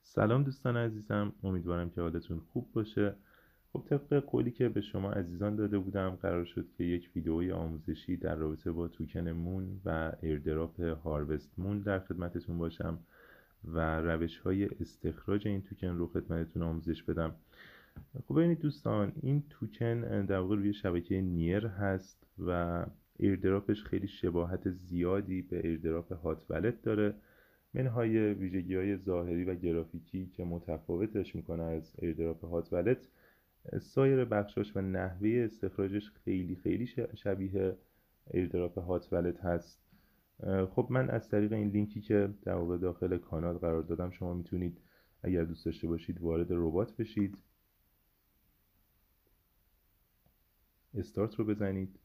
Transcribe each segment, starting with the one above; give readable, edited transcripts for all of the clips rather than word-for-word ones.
سلام دوستان عزیزم، امیدوارم که حالتون خوب باشه. خب طبق قولی که به شما عزیزان داده بودم، قرار شد که یک ویدئوی آموزشی در رابطه با توکن مون و ایردراپ هاروست مون در خدمتتون باشم و روش های استخراج این توکن رو خدمتتون آموزش بدم. خب ببینید دوستان، این توکن در واقع روی شبکه نیر هست و ایردراپش خیلی شباهت زیادی به ایردراپ هات ولت داره، منهای ویژگی‌های ظاهری و گرافیکی که متفاوتش میکنه از ایردراپ هات ولت. سایر بخشاش و نحوه استخراجش خیلی شبیه ایردراپ هات ولت هست. خب من از طریق این لینکی که در واقع داخل کانال قرار دادم، شما میتونید اگر دوست داشته باشید وارد ربات بشید، استارت رو بزنید.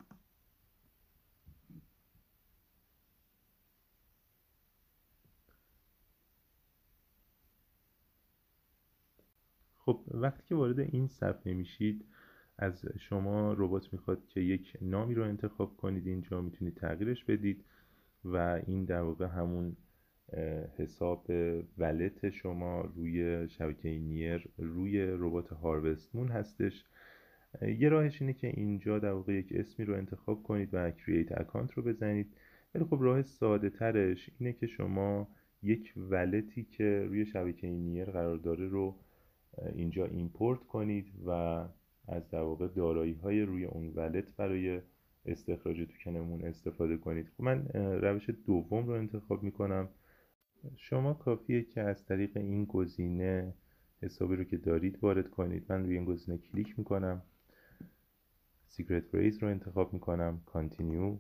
خب وقتی که وارد این صفحه میشید، از شما ربات میخواد که یک نامی رو انتخاب کنید. اینجا میتونید تغییرش بدید و این در واقع همون حساب ولت شما روی شبکه نیر روی ربات هاروست مون هستش. یه راهش اینه که اینجا در واقع یک اسمی رو انتخاب کنید و کرییت اکانت رو بزنید. ولی خب راه ساده ترش اینه که شما یک ولتی که روی شبکه نیر قرار داره رو اینجا ایمپورت کنید و از در واقع دارایی های روی اون ولت برای استخراج توکنمون استفاده کنید. خب من روش دوم رو انتخاب میکنم. شما کافیه که از طریق این گزینه حسابی رو که دارید وارد کنید. من روی این گزینه کلیک میکنم، سیکرت فریز رو انتخاب میکنم، کانتینیو.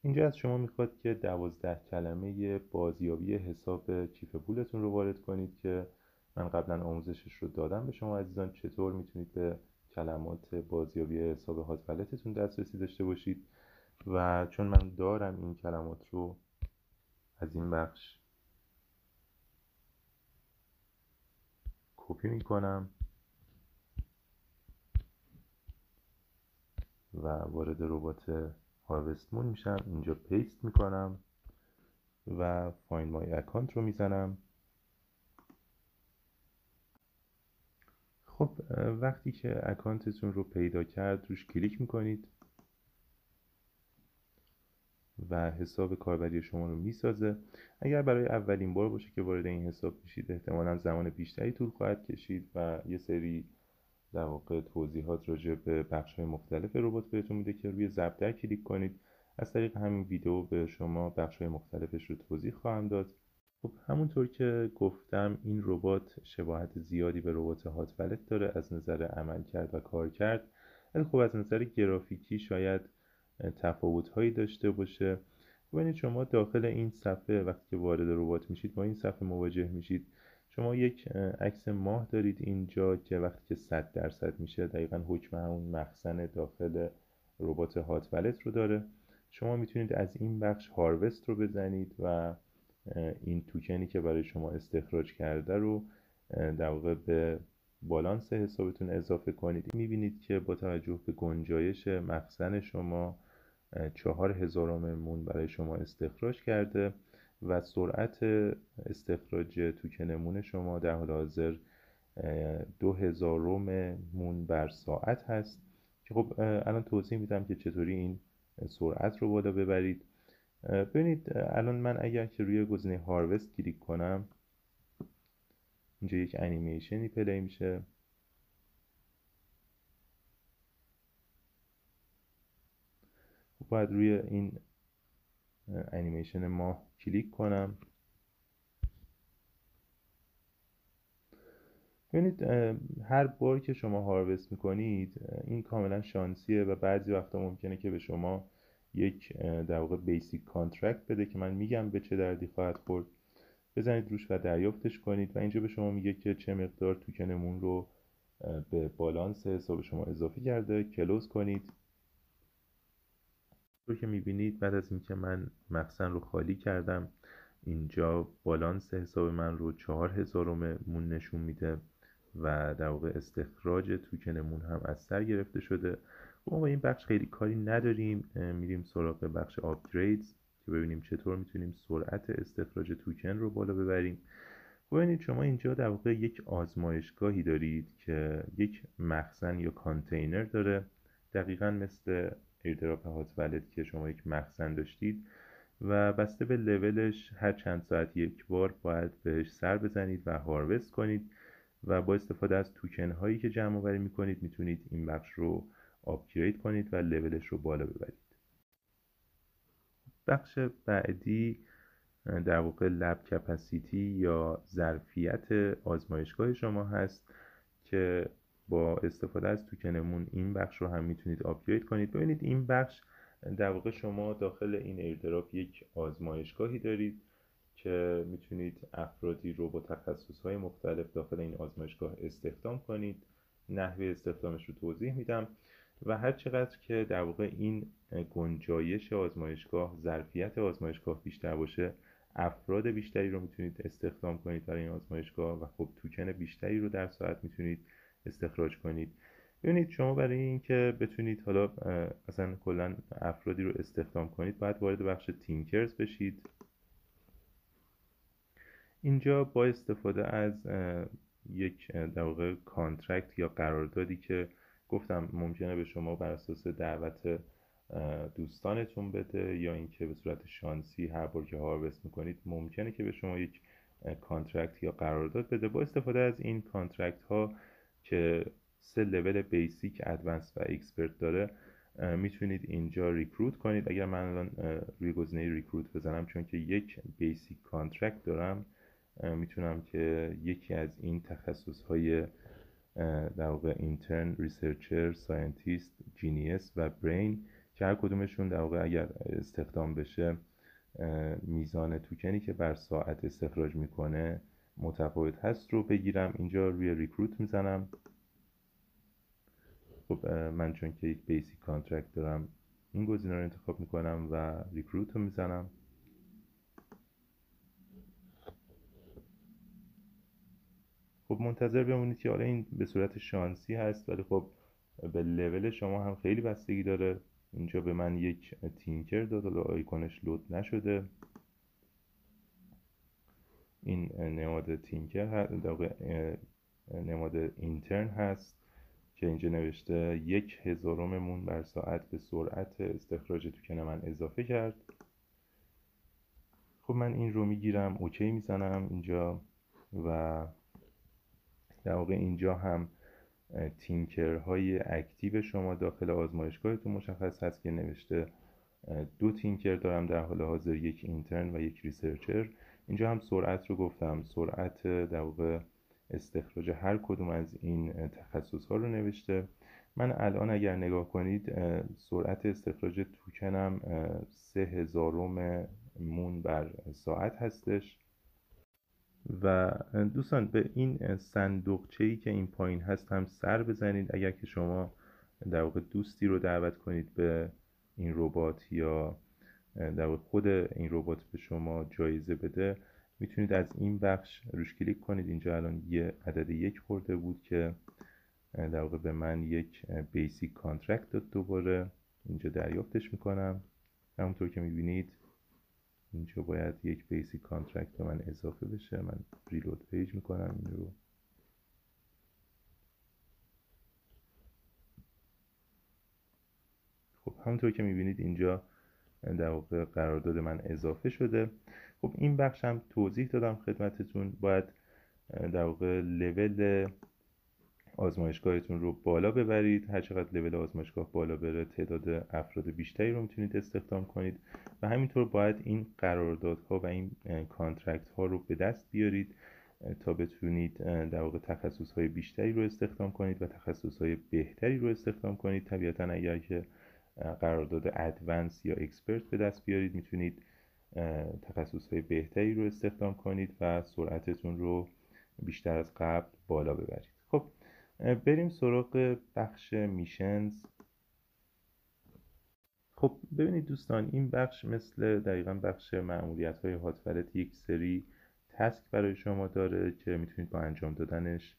اینجا از شما میخواد که 12 کلمه بازیابی حساب کیف پولتون رو وارد کنید که من قبلا آموزشش رو دادم به شما عزیزان، چطور میتونید به کلمات بازیابی حساب هات ولتتون دسترسی داشته باشید. و چون من دارم این کلمات رو، از این بخش کپی میکنم و وارد ربات هاروست مون میشم. اینجا پیست میکنم و فایند مای اکانت رو میزنم. خب وقتی که اکانتتون رو پیدا کرد، روش کلیک میکنید و حساب کاربری شما رو میسازه. اگر برای اولین بار باشه که وارد این حساب میشید، احتمالا زمان بیشتری طول خواهد کشید و یه سری در واقع توضیحات راجع به بخش‌های مختلف ربات بهتون میده که روی ضبط کلیک کنید. از طریق همین ویدیو به شما بخش‌های مختلفش رو توضیح خواهم داد. خب همونطور که گفتم، این ربات شباهت زیادی به ربات هات ولت داره از نظر عملکرد و کارکرد، ولی خب از نظر گرافیکی شاید تفاوت‌هایی داشته باشه. ببینید شما داخل این صفحه وقتی که وارد ربات میشید، با این صفحه مواجه میشید. شما یک عکس ماه دارید اینجا که وقتی که 100% میشه، دقیقا حکم همون مخزن داخل ربات هات ولت رو داره. شما میتونید از این بخش هاروست رو بزنید و این توکنی که برای شما استخراج کرده رو در واقع به بالانس حسابتون اضافه کنید. میبینید که با توجه به گنجایش مخزن شما 4000 مون برای شما استخراج کرده و سرعت استخراج توکن مون شما در حال حاضر 2000 مون بر ساعت هست که خب الان توضیح میدم که چطوری این سرعت رو بالا ببرید. ببینید الان من اگر که روی گزینه هاروست کلیک کنم، اینجا یک انیمیشنی پلی میشه. باید روی این انیمیشن ماه کلیک کنم. ببینید هر بار که شما هاروست میکنید، این کاملا شانسیه و بعضی وقتا ممکنه که به شما یک در واقع بیسیک کانترکت بده که من میگم به چه دردی خواهد خورد. بزنید روش و دریافتش کنید و اینجا به شما میگه که چه مقدار توکنمون رو به بالانس حساب شما اضافه کرده. کلوز کنید. رو که میبینید بعد از اینکه من مخزن رو خالی کردم، اینجا بالانس حساب من رو 4000 مون نشون میده و در واقع استخراج توکنمون هم از سر گرفته شده. ما با این بخش خیلی کاری نداریم، میریم سراغ بخش آپگریدز که ببینیم چطور میتونیم سرعت استخراج توکن رو بالا ببریم. خب ببینید شما اینجا در واقع یک آزمایشگاهی دارید که یک مخزن یا کانتینر داره، دقیقا مثل ایردراپ هات ولت که شما یک مخزن داشتید و بسته به لولش هر چند ساعت یک بار باید بهش سر بزنید و هاروست کنید و با استفاده از توکن هایی که جمع آوری میکنید میتونید این بخش رو آپگرید کنید و لولش رو بالا ببرید. بخش بعدی در واقع لب کپاسیتی یا ظرفیت آزمایشگاه شما هست که با استفاده از توکنمون این بخش رو هم میتونید آپگرید کنید. ببینید این بخش در واقع شما داخل این ایردراپ یک آزمایشگاهی دارید که میتونید افرادی رو با تخصصهای مختلف داخل این آزمایشگاه استخدام کنید. نحوه استخدامش رو توضیح میدم و هر چقدر که در واقع این گنجایش آزمایشگاه، ظرفیت آزمایشگاه بیشتر باشه، افراد بیشتری رو میتونید استخدام کنید برای این آزمایشگاه و خب توکن بیشتری رو در ساعت میتونید استخراج کنید. ببینید شما برای اینکه بتونید حالا مثلا کلا افرادی رو استخدام کنید باید وارد بخش تینکرز بشید. اینجا با استفاده از یک در واقع کانترکت یا قراردادی که گفتم ممکنه به شما بر اساس دعوت دوستانتون بده یا اینکه به صورت شانسی هر بار که هاروست میکنید ممکنه که به شما یک کانترکت یا قرارداد بده. با استفاده از این کانترکت ها که 3 لول بیسیک، ادوانس و اکسپرت داره میتونید اینجا ریکروت کنید. اگر من الان روی گزینه ریکروت بزنم چون که یک بیسیک کانترکت دارم میتونم که یکی از این تخصص های در واقع اینترن، ریسرچر، ساینتیست، جینیس و برین که هر کدومشون در واقع اگر استخدام بشه میزان توکنی که بر ساعت استخراج میکنه متفاوت هست رو بگیرم. اینجا روی ریکروت میزنم. خب من چون که یک بیسیک کانترکت دارم این گزینه رو انتخاب میکنم و ریکروت رو میزنم. خب منتظر بمونید که حالا این به صورت شانسی هست ولی خب به لول شما هم خیلی بستگی داره. اینجا به من یک تینکر داد، حالا آیکونش لود نشده. این نماد تینکر هست، نماد اینترن هست که اینجا نوشته 1/1000 مون بر ساعت به سرعت استخراج توکن من اضافه کرد. خب من این رو میگیرم، اوکی میزنم اینجا و در واقع اینجا هم تینکرهای اکتیو شما داخل آزمایشگاهتون مشخص هست که نوشته 2 تینکر دارم در حال حاضر، یک اینترن و یک ریسرچر. اینجا هم سرعت رو گفتم، سرعت در واقع استخراج هر کدوم از این تخصص ها رو نوشته. من الان اگر نگاه کنید سرعت استخراج توکنم 3000 مون بر ساعت هستش و دوستان به این صندوقچه‌ای که این پایین هست هم سر بزنید اگر که شما در واقع دوستی رو دعوت کنید به این ربات یا در واقع خود این ربات به شما جایزه بده میتونید از این بخش روش کلیک کنید. اینجا الان یه عدد 1 خورده بود که در واقع به من یک بیسیک کانترکت داد. دوباره اینجا دریافتش میکنم. همونطور که میبینید اینجا باید یک بیسیک کانترکت به من اضافه بشه. من ریلود پیج میکنم این رو. خب همونطور که میبینید اینجا در واقع قرارداد من اضافه شده. خب این بخش هم توضیح دادم خدمتتون. باید در واقع لول آزمایشگاهتون رو بالا ببرید. هر چقدر لول آزمایشگاه بالا بره تعداد افراد بیشتری رو میتونید استخدام کنید و همینطور باید این قراردادها و این کانترکت ها رو به دست بیارید تا بتونید در واقع تخصص های بیشتری رو استخدام کنید و تخصص های بهتری رو استخدام کنید. طبیعتا اگر که قرارداد ادوانس یا اکسپرت به دست بیارید میتونید تخصص های بهتری رو استخدام کنید و سرعتتون رو بیشتر از قبل بالا ببرید. خب بریم سراغ بخش میشنز. خب ببینید دوستان این بخش مثل دقیقا بخش مأموریت های هات ولت یک سری تسک برای شما داره که میتونید با انجام دادنش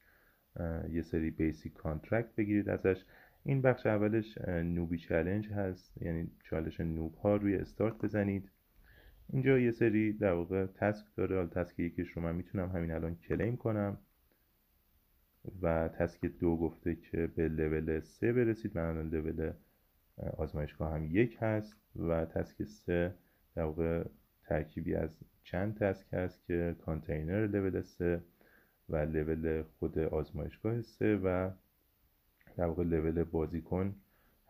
یه سری بیسیک کانترکت بگیرید ازش. این بخش اولش نوبی چالش هست، یعنی چالش نوب ها روی استارت بزنید اینجا یه سری در واقع تسک داره. تسک یکیش رو من میتونم همین الان کلیم کنم و تسک 2 گفته که به لول 3 برسید. من الان لول آزمایشگاه هم 1 هست و تسک 3 در واقع ترکیبی از چند تسک هست که کانتینر لول 3 و لول خود آزمایشگاه 3 و در واقع لول بازیکن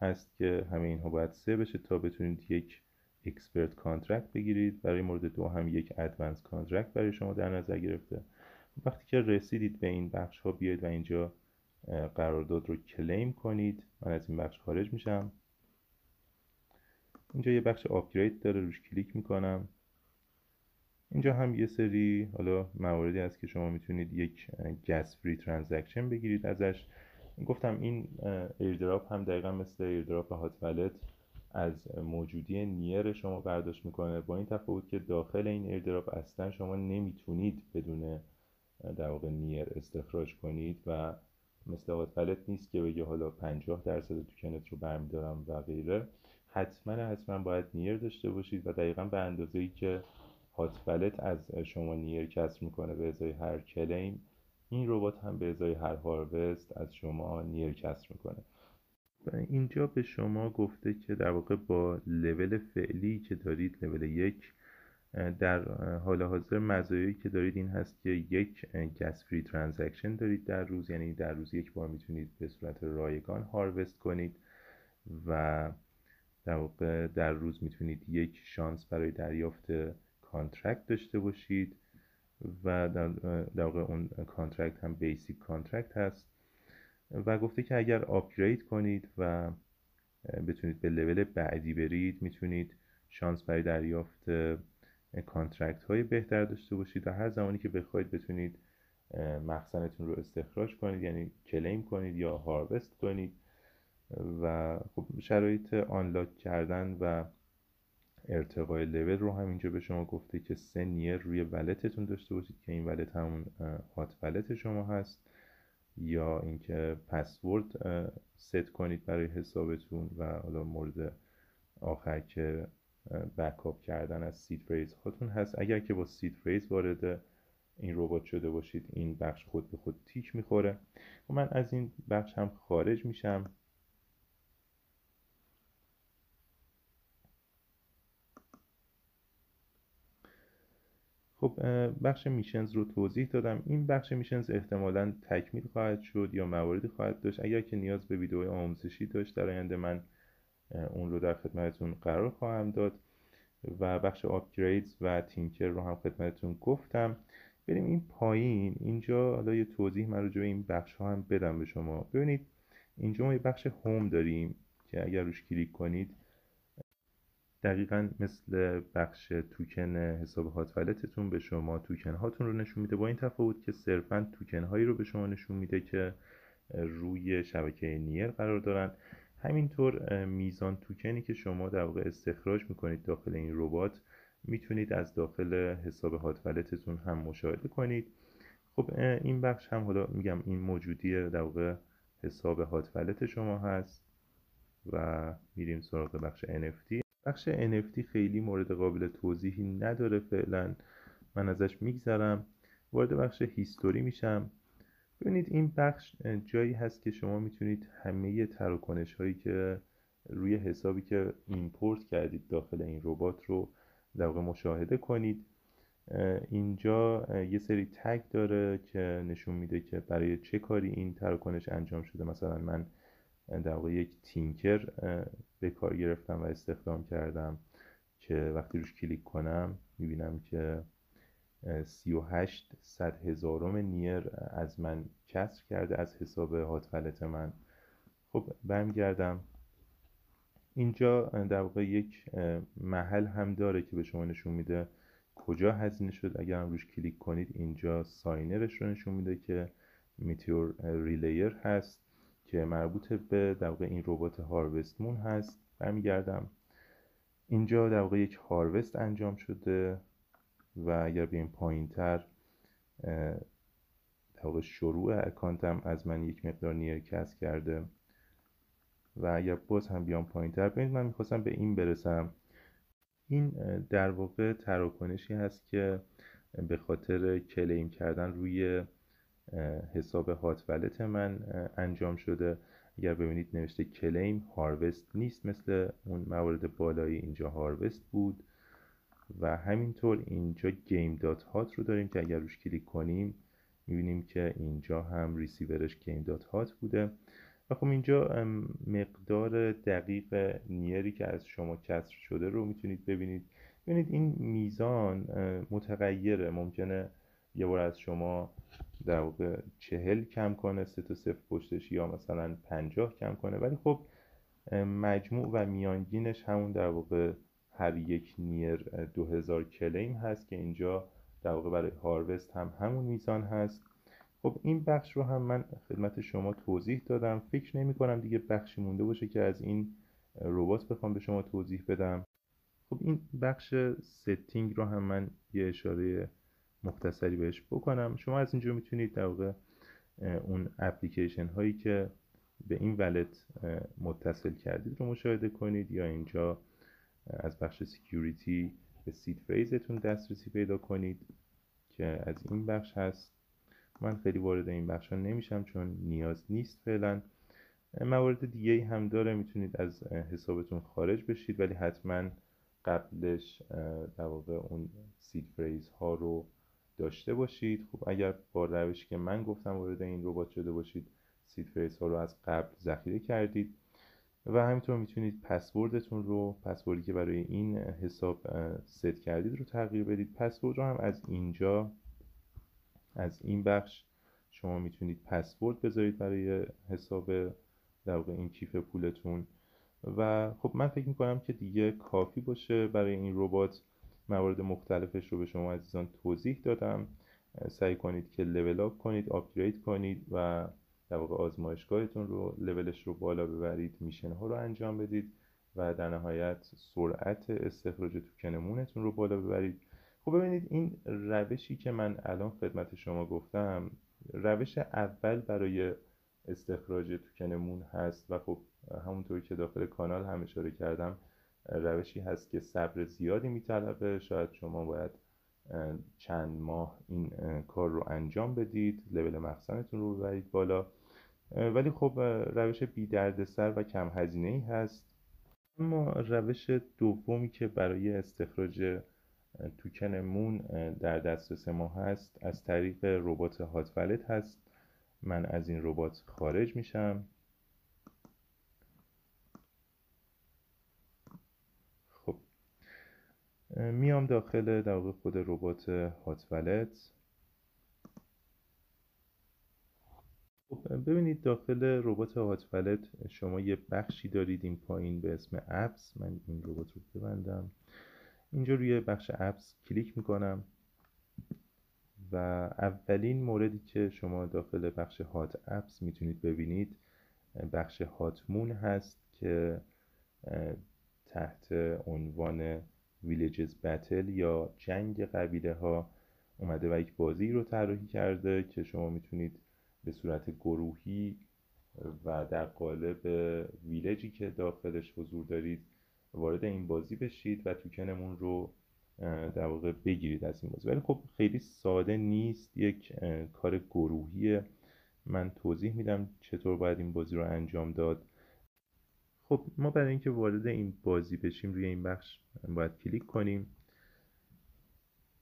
هست که همه اینها باید 3 بشه تا بتونید یک اکسپرت کانترکت بگیرید. برای مورد 2 هم یک ادوانس کانترکت برای شما در نظر گرفته. وقتی که رسیدید به این بخش ها بیاید و اینجا قرارداد رو کلیم کنید. من از این بخش خارج میشم. اینجا یه بخش آپگرید داره، روش کلیک میکنم. اینجا هم یه سری حالا مواردی هست که شما میتونید یک گس فری ترانزکشن بگیرید ازش. گفتم این ایردراپ هم دقیقا مثل ایردراپ هات والت از موجودی نیر شما برداشت میکنه، با این تفاوت که داخل این ایردراپ اصلا شما نمیتونید بدون در واقع نیر استخراج کنید و مثل هات والت نیست که بگه حالا 50% توکنت رو برمیدارم و غیره. حتما باید نیر داشته باشید و دقیقا به اندازه‌ای که هات والت از شما نیر کسر میکنه به ازای هر کلیم، این ربات هم به ازای هر هاروست از شما نیر کسر میکنه. اینجا به شما گفته که در واقع با لول فعلی که دارید، لول 1، در حال حاضر مزایایی که دارید این هست که یک گس فری ترانزکشن دارید در روز، یعنی در روز یک بار میتونید به صورت رایگان هاروست کنید و در واقع در روز میتونید یک شانس برای دریافت کانترکت داشته باشید و در واقع اون کانترکت هم بیسیک کانترکت هست و گفته که اگر آپگرید کنید و بتونید به لول بعدی برید میتونید شانس برای دریافت کانترکت های بهتر داشته باشید و هر زمانی که بخواید بتونید مخزنتون رو استخراج کنید، یعنی کلیم کنید یا هاروست کنید. و خب شرایط آنلاک کردن و ارتقای لول رو هم اینجا به شما گفته که 3 نیر روی ولتتون داشته باشید که این ولت همون هات ولت شما هست، یا اینکه پسورد ست کنید برای حسابتون و حالا مورد آخر که بکاپ کردن از سید فریز هاتون هست. اگر که با سید فریز وارد این ربات شده باشید این بخش خود به خود تیک میخوره و من از این بخش هم خارج میشم. خب بخش میشنز رو توضیح دادم. این بخش میشنز احتمالاً تکمیل خواهد شد یا مواردی خواهد داشت. اگر که نیاز به ویدیو آموزشی داشت در آینده من اون رو در خدمتتون قرار خواهم داد و بخش آپگریدز و تینکر رو هم خدمتتون گفتم. بریم این پایین. اینجا حالا یه توضیح من راجع به این بخش ها هم بدم به شما. ببینید اینجا ما یه بخش هوم داریم که اگر روش کلیک کنید دقیقا مثل بخش توکن حساب هات ولتتون به شما توکن هاتون رو نشون میده، با این تفاوت که صرفا توکن هایی رو به شما نشون میده که روی شبکه نیر قرار دارن. همینطور میزان توکنی که شما در واقع استخراج میکنید داخل این ربات میتونید از داخل حساب هات ولتتون هم مشاهده کنید. خب این بخش هم حالا میگم این موجودی در واقع حساب هات ولت شما هست و میریم سراغ بخش NFT. بخش NFT خیلی مورد قابل توضیحی نداره فعلا، من ازش میگذرم. وارد بخش هیستوری میشم. ببینید این بخش جایی هست که شما میتونید همه تراکنش هایی که روی حسابی که ایمپورت کردید داخل این ربات رو در واقع مشاهده کنید. اینجا یه سری تگ داره که نشون میده که برای چه کاری این تراکنش انجام شده. مثلا من در واقع یک تینکر به کار گرفتم و استخدام کردم که وقتی روش کلیک کنم میبینم که 38 صد هزارم نیر از من کسر کرده از حساب هات ولت من. خب برمیگردم. اینجا در واقع یک محل هم داره که به شما نشون میده کجا هزینه شد. اگر هم روش کلیک کنید اینجا ساینرش رو نشون میده که میتیور ریلیر هست که مربوط به در واقع این ربات هاروست مون هست. برمیگردم. اینجا در واقع یک هاروست انجام شده و اگر بیایم پایین تر در واقع شروع اکانتم از من یک مقدار نیر کسب کرده و اگر باز هم بیام پایین تر ببینید من میخواستم به این برسم. این در واقع تراکنشی هست که به خاطر کلیم کردن روی حساب هات ولت من انجام شده. اگر ببینید نوشته کلیم هاروست نیست، مثل اون موارد بالایی اینجا هاروست بود. و همینطور اینجا گیم دات هات رو داریم که اگر روش کلیک کنیم میبینیم که اینجا هم ریسیورش گیم دات هات بوده. و خب اینجا مقدار دقیق نیری که از شما کسر شده رو میتونید ببینید. ببینید این میزان متغیره، ممکنه یه بار از شما در واقع 40 کم کنه 3 تا 0 پشتش، یا مثلا 50 کم کنه، ولی خب مجموع و میانگینش همون در واقع هر یک نیر 2000 کلیم هست که اینجا در واقع برای هاروست هم همون میزان هست. خب این بخش رو هم من خدمت شما توضیح دادم. فکر نمی کنم دیگه بخشی مونده باشه که از این ربات بخوام به شما توضیح بدم. خب این بخش ستینگ رو هم من یه اشاره مختصری بهش بکنم. شما از اینجا میتونید در واقع اون اپلیکیشن هایی که به این ولت متصل کردید رو مشاهده کنید، یا اینجا از بخش سکیوریتی به سید فریزتون دسترسی پیدا کنید که از این بخش هست. من خیلی وارد این بخش ها نمیشم چون نیاز نیست فعلا. موارد دیگه هم داره، میتونید از حسابتون خارج بشید، ولی حتما قبلش در واقع اون سید فریز ها رو داشته باشید. خب اگر با روشی که من گفتم وارد این ربات شده باشید، سید فریز ها رو از قبل ذخیره کردید. و همینطور میتونید پسوردتون رو، پسوردی که برای این حساب ست کردید رو تغییر بدید. پسورد رو هم از اینجا، از این بخش شما میتونید پسورد بذارید برای حساب در واقع این کیف پولتون. و خب من فکر میکنم که دیگه کافی باشه برای این ربات. موارد مختلفش رو به شما عزیزان توضیح دادم. سعی کنید که لول اپ کنید، آپگرید کنید و در واقع آزمایشگاهتون رو لولش رو بالا ببرید، میشن ها رو انجام بدید و در نهایت سرعت استخراج توکن مونتون رو بالا ببرید. خب ببینید این روشی که من الان خدمت شما گفتم روش اول برای استخراج توکن مون هست و خب همونطوری که داخل کانال هم اشاره کردم روشی هست که صبر زیادی میطلبه. شاید شما باید چند ماه این کار رو انجام بدید، لول مخزنتون رو ببرید بالا، ولی خب روش بی دردسر و کم هزینه ای هست. اما روش دومی که برای استخراج توکن مون در دسترس ما هست از طریق ربات هات ولت هست. من از این ربات خارج میشم. خب میام داخل در واقع خود ربات هات ولت. خب ببینید داخل ربات هات ولت شما یه بخشی دارید این پایین به اسم اپس. من این ربات رو ببندم. اینجا روی بخش اپس کلیک میکنم و اولین موردی که شما داخل بخش هات اپس میتونید ببینید بخش هات مون هست که تحت عنوان ویلیجز بتل یا جنگ قبیله ها اومده و یک بازی رو طراحی کرده که شما میتونید به صورت گروهی و در قالب ویلجی که داخلش حضور دارید وارد این بازی بشید و توکنمون رو در واقع بگیرید از این بازی. ولی خب خیلی ساده نیست، یک کار گروهیه. من توضیح میدم چطور باید این بازی رو انجام داد. خب ما برای اینکه وارد این بازی بشیم روی این بخش باید کلیک کنیم،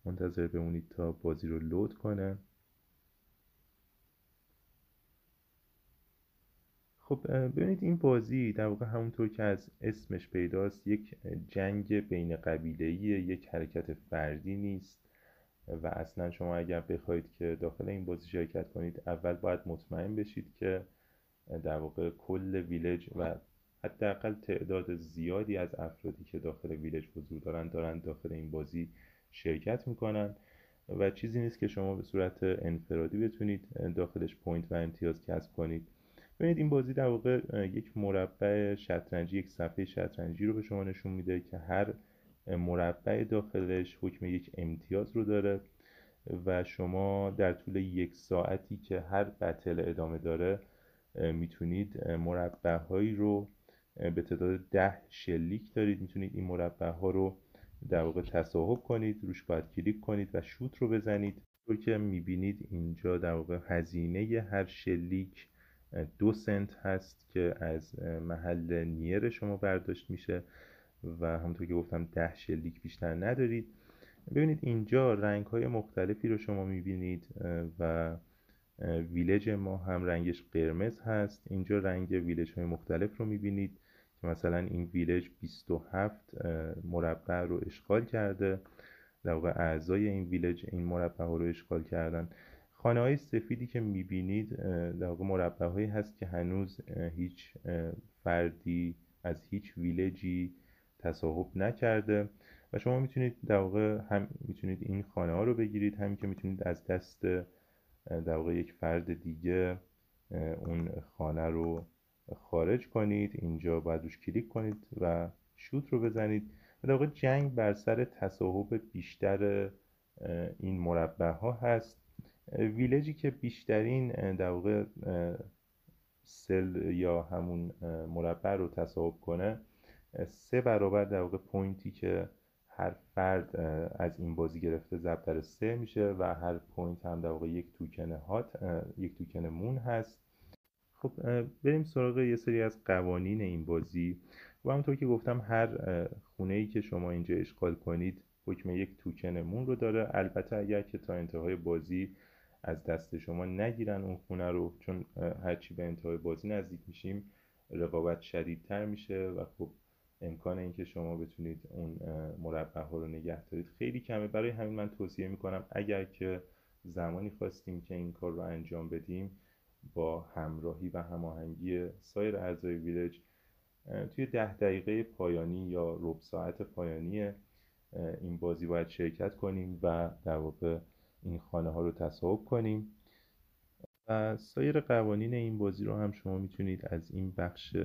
منتظر بمونید تا بازی رو لود کنه. خب ببینید این بازی در واقع همونطور که از اسمش پیداست یک جنگ بین قبیله‌ایه، یک حرکت فردی نیست. و اصلا شما اگر بخواید که داخل این بازی شرکت کنید اول باید مطمئن بشید که در واقع کل ویلج و حداقل تعداد زیادی از افرادی که داخل ویلج حضور دارن داخل این بازی شرکت میکنن و چیزی نیست که شما به صورت انفرادی بتونید داخلش پوینت و امتیاز کسب کنید. ببینید این بازی در واقع یک مربع شطرنجی، یک صفحه شطرنجی رو به شما نشون میده که هر مربع داخلش حکم یک امتیاز رو داره و شما در طول یک ساعتی که هر بتل ادامه داره میتونید مربع هایی رو به تعداد 10 شلیک دارید، میتونید این مربع ها رو در واقع تصاحب کنید، روش باید کلیک کنید و شوت رو بزنید. طور که میبینید اینجا در واقع هزینه هر شلیک 2 سنت هست که از محل نیر شما برداشت میشه و همونطور که گفتم 10 شلیک بیشتر ندارید. ببینید اینجا رنگ های مختلفی رو شما میبینید و ویلج ما هم رنگش قرمز هست. اینجا رنگ ویلج های مختلف رو میبینید که مثلا این ویلج 27 مربع رو اشغال کرده، در واقع اعضای این ویلج این مربع رو اشغال کردن. خانه های سفیدی که میبینید در واقع مربع هایی هست که هنوز هیچ فردی از هیچ ویلجی تصاحب نکرده و شما میتونید در واقع هم میتونید این خانه ها رو بگیرید، همین که میتونید از دست در واقع یک فرد دیگه اون خانه رو خارج کنید. اینجا باید روش کلیک کنید و شوت رو بزنید و در واقع جنگ بر سر تصاحب بیشتر این مربع ها هست. ویلجی که بیشترین در واقع سل یا همون مربع رو تصاحب کنه 3 برابر در واقع پوینتی که هر فرد از این بازی گرفته ضرب در 3 میشه و هر پوینت هم در واقع یک توکن مون هست. خب بریم سراغ یه سری از قوانین این بازی و همونطور که گفتم هر خونه‌ای که شما اینجا اشغال کنید حکم یک توکن مون رو داره. البته اگر که تا انتهای بازی از دست شما نگیرن اون خونه رو، چون هرچی به انتهای بازی نزدیک میشیم رقابت شدیدتر میشه و خب امکان اینکه شما بتونید اون مربع ها رو نگه دارید خیلی کمه. برای همین من توصیه میکنم اگر که زمانی خواستیم که این کار رو انجام بدیم با همراهی و هماهنگی سایر اعضای ویلج توی 10 دقیقه پایانی یا ربع ساعت پایانی این بازی باید شرکت کنیم و در واقع این خانه ها رو تصاحب کنیم. و سایر قوانین این بازی رو هم شما میتونید از این بخش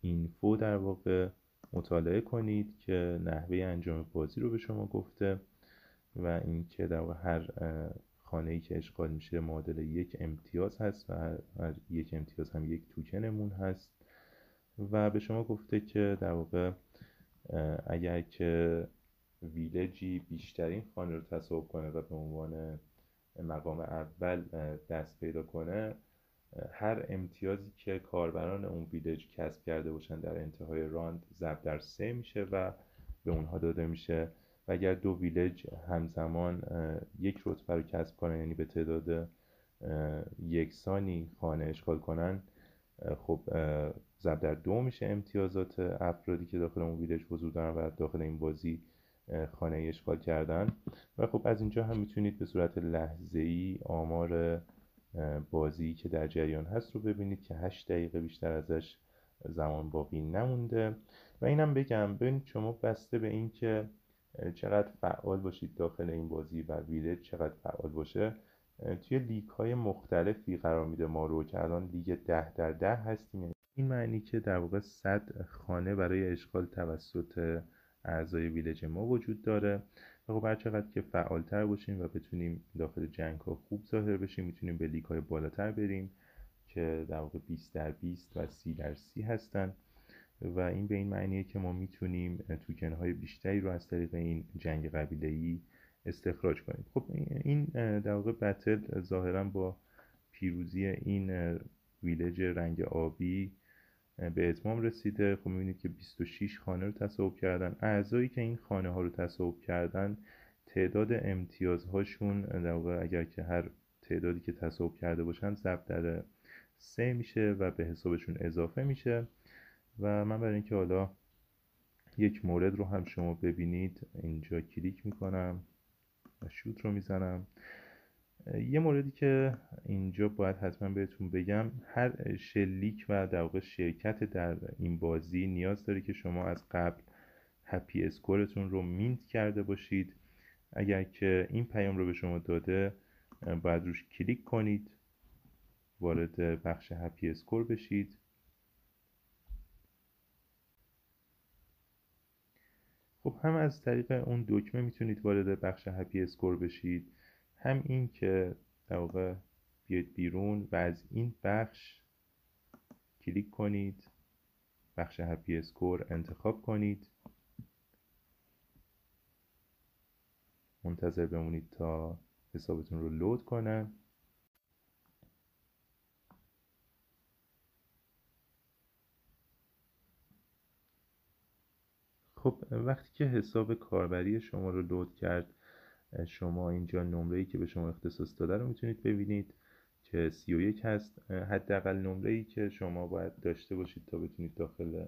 اینفو در واقع مطالعه کنید که نحوه انجام بازی رو به شما گفته و اینکه در واقع هر خانه‌ای که اشغال میشه معادل 1 امتیاز هست و هر 1 امتیاز هم 1 توکن مون هست و به شما گفته که در واقع اگر که ویلجی بیشترین خانه رو تصاحب کنه و به عنوان مقام اول دست پیدا کنه، هر امتیازی که کاربران اون ویلج کسب کرده باشن در انتهای راند ضرب در 3 میشه و به اونها داده میشه و اگر 2 ویلج همزمان 1 رتبه رو کسب کنن، یعنی به تعداد یکسانی خانه اشغال کنن، خب ضرب در 2 میشه امتیازات افرادی که داخل اون ویلج حضور دارن و داخل این بازی خانه اشغال کردن. و خب از اینجا هم میتونید به صورت لحظه‌ای آمار بازی که در جریان هست رو ببینید که 8 دقیقه بیشتر ازش زمان باقی نمونده. و اینم بگم ببینید شما بسته به این که چقدر فعال باشید داخل این بازی و ویلج چقدر فعال باشه توی لیگ های مختلفی قرار میده ما رو که الان لیگ 10 در 10 هستیم. این معنی که در واقع 100 خانه برای اشغال توسط اعضای ویلج ما وجود داره و خب هر چقدر که فعالتر باشیم و بتونیم داخل جنگ ها خوب ظاهر بشیم میتونیم به لیگ های بالاتر بریم که در واقع 20 در 20 و 30 در 30 هستن و این به این معنیه که ما میتونیم توکن های بیشتری رو از طریق این جنگ قبیله‌ای استخراج کنیم. خب این در واقع بتل ظاهرا با پیروزی این ویلج رنگ آبی به اتمام رسیده. خب میبینید که 26 خانه رو تصاحب کردن. اعضایی که این خانه ها رو تصاحب کردن تعداد امتیازهاشون در واقع اگر که هر تعدادی که تصاحب کرده باشن ضرب در 3 میشه و به حسابشون اضافه میشه. و من برای اینکه حالا یک مورد رو هم شما ببینید اینجا کلیک میکنم و شوت رو میزنم. یه موردی که اینجا باید حتما بهتون بگم، هر شلیک و در واقع شرکت در این بازی نیاز داره که شما از قبل هپی اسکورتون رو مینت کرده باشید. اگر که این پیام رو به شما داده باید روش کلیک کنید، وارد بخش هپی اسکور بشید. خب هم از طریق اون دکمه میتونید وارد بخش هپی اسکور بشید، هم این که در واقع بیاید بیرون و از این بخش کلیک کنید، بخش هپی اسکور انتخاب کنید منتظر بمونید تا حسابتون رو لود کنه. خب وقتی که حساب کاربری شما رو لود کرد، شما اینجا نمره‌ای که به شما اختصاص داده رو میتونید ببینید که 31 هست. حداقل نمره‌ای که شما باید داشته باشید تا بتونید داخل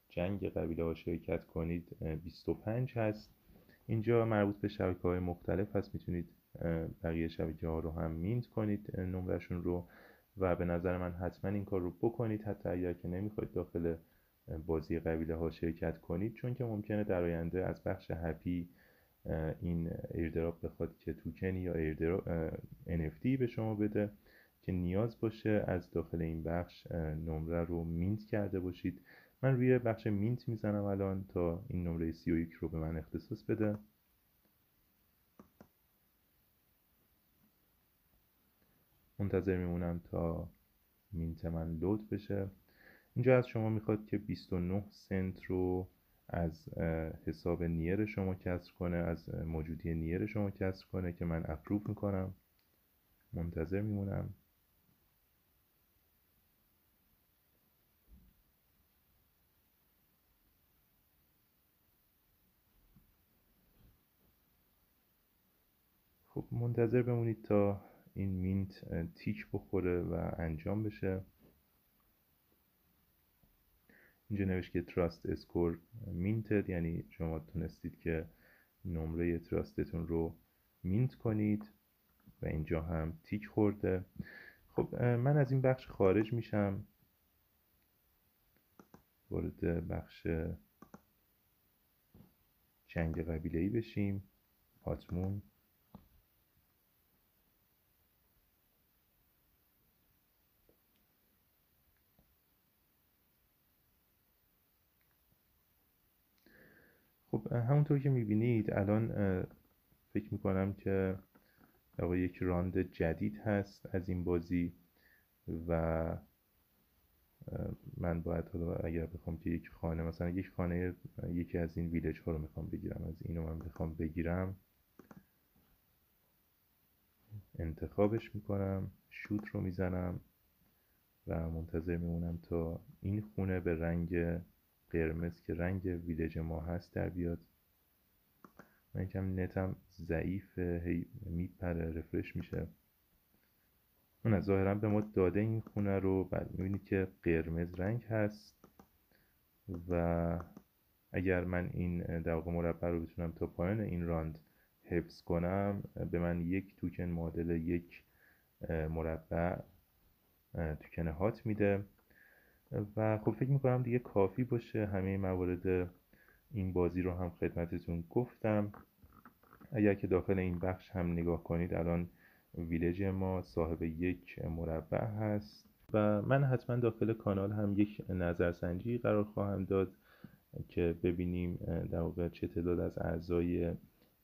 جنگ قبیله ها شرکت کنید 25 هست. اینجا مربوط به شبکه‌های مختلف هست، میتونید بقیه شبکه‌ها رو هم مینت کنید نمرهشون رو، و به نظر من حتما این کار رو بکنید، حتی اگر که نمیخواید داخل بازی قبیله ها شرکت کنید، چون که ممکنه در آینده از بخش هپی این ایردراپ بخواد که توکن یا ایردراپ NFT به شما بده که نیاز باشه از داخل این بخش نمره رو مینت کرده باشید. من روی بخش مینت میزنم الان تا این نمره 31 رو به من اختصاص بده. منتظر میمونم تا مینت من لود بشه. اینجا از شما میخواد که 29 سنت رو از حساب نیر شما کسر کنه، از موجودی نیر شما کسر کنه که من اپروو میکنم. منتظر میمونم. خب منتظر بمونید تا این مینت تیک بخوره و انجام بشه. اینجا نوشت که تراست اسکور مینتد، یعنی شما تونستید که نمره تراستتون رو مینت کنید و اینجا هم تیک خورده. خب من از این بخش خارج میشم، وارد بخش جنگ قبیله‌ای بشیم. هاتمون. خب همونطور که میبینید الان فکر میکنم که یک راند جدید هست از این بازی و من باید حالا اگر بخوام که یک خانه، مثلا یک خانه یکی از این ویلج ها رو میخوام بگیرم، از اینو من بخوام بگیرم، انتخابش میکنم، شوت رو میزنم و منتظر میمونم تا این خونه به رنگ قرمز که رنگ ویلج ما هست در بیاد. من یکم نتم ضعیفه، هی میپره، رفرش میشه. اون از ظاهرا به ما داده این خونه رو. بعد میبینید که قرمز رنگ هست و اگر من این در واقع مربع رو بتونم تا پایان این راند حفظ کنم، به من یک توکن معادل یک مربع توکن هات میده و خب فکر میکنم دیگه کافی باشه. همه موارد این بازی رو هم خدمتتون گفتم. اگر که داخل این بخش هم نگاه کنید، الان ویلج ما صاحب یک مربع هست و من حتما داخل کانال هم یک نظرسنجی قرار خواهم داد که ببینیم در واقع چه تعداد از اعضای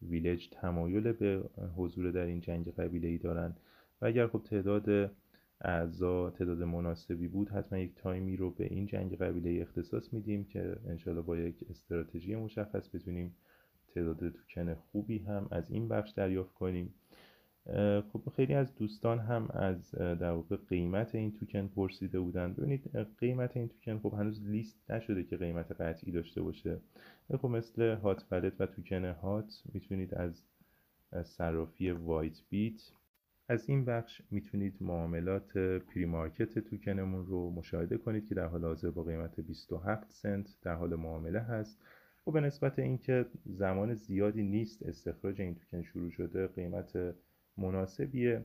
ویلج تمایل به حضور در این جنگ قبیله‌ای دارن و اگر خب تعداد اعضا تعداد مناسبی بود، حتما یک تایمی رو به این جنگ قبیله‌ای اختصاص میدیم که انشالله با یک استراتژی مشخص بتونیم تعداد توکن خوبی هم از این بخش دریافت کنیم. خب خیلی از دوستان هم از در واقع قیمت این توکن پرسیده بودن. ببینید قیمت این توکن خب هنوز لیست نشده که قیمت قطعی داشته باشه. خب مثل هات والت و توکن هات میتونید از صرافی وایت بیت از این بخش میتونید معاملات پری مارکت توکنمون رو مشاهده کنید که در حال حاضر با قیمت 27 سنت در حال معامله هست. و به نسبت اینکه زمان زیادی نیست استخراج این توکن شروع شده، قیمت مناسبیه.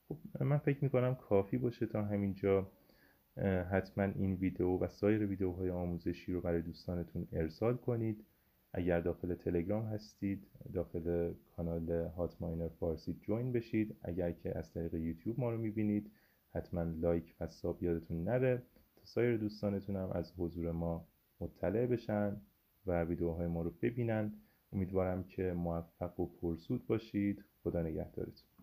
خب من فکر میکنم کافی باشه تا همینجا. حتما این ویدیو و سایر ویدیوهای آموزشی رو برای دوستانتون ارسال کنید. اگر داخل تلگرام هستید، داخل کانال هات ماینر فارسی جوین بشید. اگر که از طریق یوتیوب ما رو میبینید، حتما لایک و ساب یادتون نره تا سایر دوستانتون هم از حضور ما مطلع بشن و ویدیوهای ما رو ببینن. امیدوارم که موفق و پرسود باشید. خدا نگهدارتون.